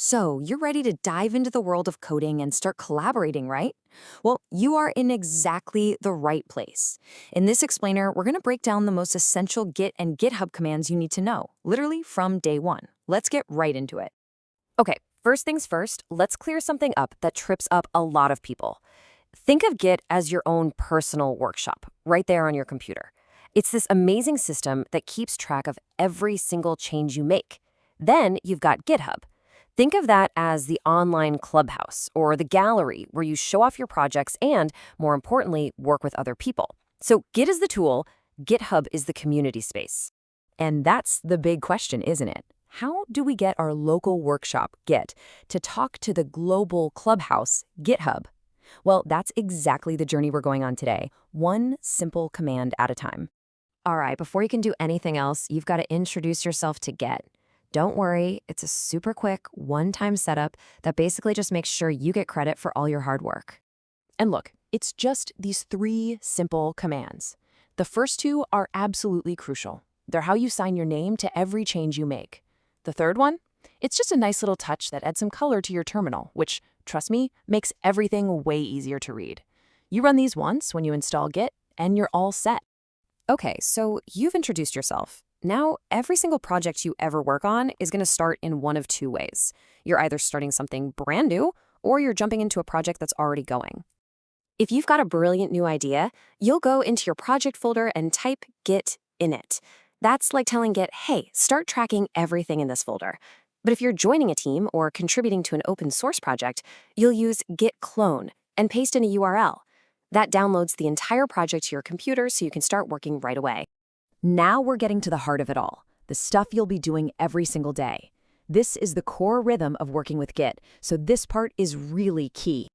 So, you're ready to dive into the world of coding and start collaborating, right? Well, you are in exactly the right place. In this explainer, we're going to break down the most essential Git and GitHub commands you need to know, literally from day one. Let's get right into it. Okay, first things first, let's clear something up that trips up a lot of people. Think of Git as your own personal workshop, right there on your computer. It's this amazing system that keeps track of every single change you make. Then you've got GitHub. Think of that as the online clubhouse or the gallery where you show off your projects and, more importantly, work with other people. So Git is the tool, GitHub is the community space. And that's the big question, isn't it? How do we get our local workshop, Git, to talk to the global clubhouse, GitHub? Well, that's exactly the journey we're going on today, one simple command at a time. All right, before you can do anything else, you've got to introduce yourself to Git. Don't worry, it's a super quick, one-time setup that basically just makes sure you get credit for all your hard work. And look, it's just these three simple commands. The first two are absolutely crucial. They're how you sign your name to every change you make. The third one? It's just a nice little touch that adds some color to your terminal, which, trust me, makes everything way easier to read. You run these once when you install Git, and you're all set. Okay, so you've introduced yourself. Now, every single project you ever work on is going to start in one of two ways. You're either starting something brand new, or you're jumping into a project that's already going. If you've got a brilliant new idea, you'll go into your project folder and type Git init. That's like telling Git, hey, start tracking everything in this folder. But if you're joining a team or contributing to an open source project, you'll use git clone and paste in a URL. That downloads the entire project to your computer so you can start working right away. Now we're getting to the heart of it all, the stuff you'll be doing every single day. This is the core rhythm of working with Git, so this part is really key.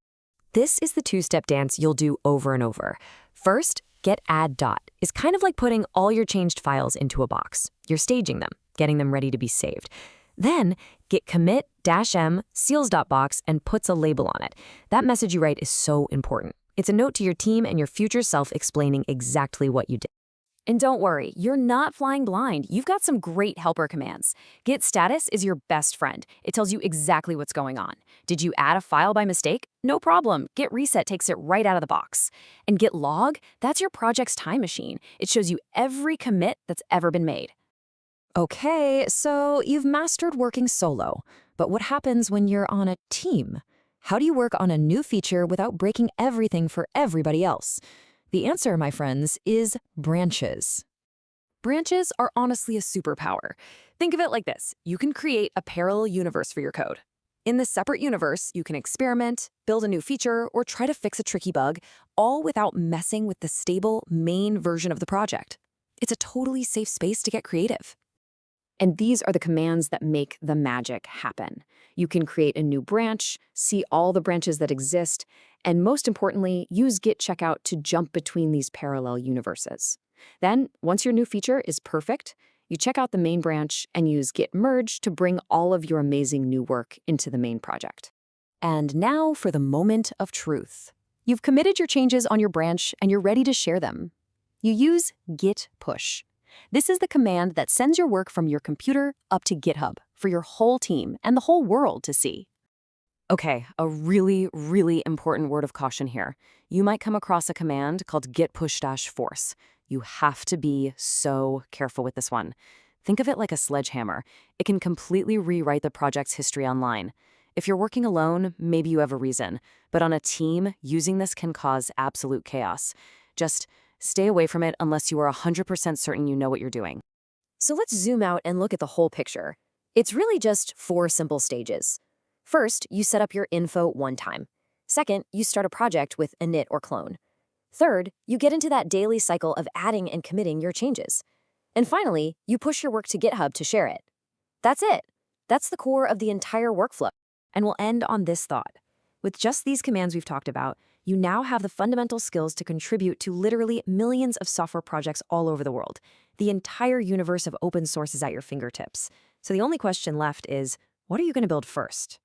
This is the two-step dance you'll do over and over. First, git add dot is kind of like putting all your changed files into a box. You're staging them, getting them ready to be saved. Then, git commit -m seals.box and puts a label on it. That message you write is so important. It's a note to your team and your future self explaining exactly what you did. And don't worry, you're not flying blind. You've got some great helper commands. Git status is your best friend. It tells you exactly what's going on. Did you add a file by mistake? No problem. Git reset takes it right out of the box. And git log, that's your project's time machine. It shows you every commit that's ever been made. Okay, so you've mastered working solo. But what happens when you're on a team? How do you work on a new feature without breaking everything for everybody else? The answer, my friends, is branches. Branches are honestly a superpower. Think of it like this. You can create a parallel universe for your code. In this separate universe, you can experiment, build a new feature, or try to fix a tricky bug, all without messing with the stable main version of the project. It's a totally safe space to get creative. And these are the commands that make the magic happen. You can create a new branch, see all the branches that exist, and most importantly, use git checkout to jump between these parallel universes. Then, once your new feature is perfect, you check out the main branch and use git merge to bring all of your amazing new work into the main project. And now for the moment of truth. You've committed your changes on your branch and you're ready to share them. You use git push. This is the command that sends your work from your computer up to GitHub for your whole team and the whole world to see. Okay, a really, really important word of caution here. You might come across a command called git push-force. You have to be so careful with this one. Think of it like a sledgehammer. It can completely rewrite the project's history online. If you're working alone, maybe you have a reason. But on a team, using this can cause absolute chaos. Just stay away from it unless you are 100% certain you know what you're doing. So let's zoom out and look at the whole picture. It's really just 4 simple stages. First, you set up your info one time. Second, you start a project with init or clone. Third, you get into that daily cycle of adding and committing your changes. And finally, you push your work to GitHub to share it. That's it. That's the core of the entire workflow. And we'll end on this thought. With just these commands we've talked about, you now have the fundamental skills to contribute to literally millions of software projects all over the world. The entire universe of open source is at your fingertips. So the only question left is, what are you going to build first?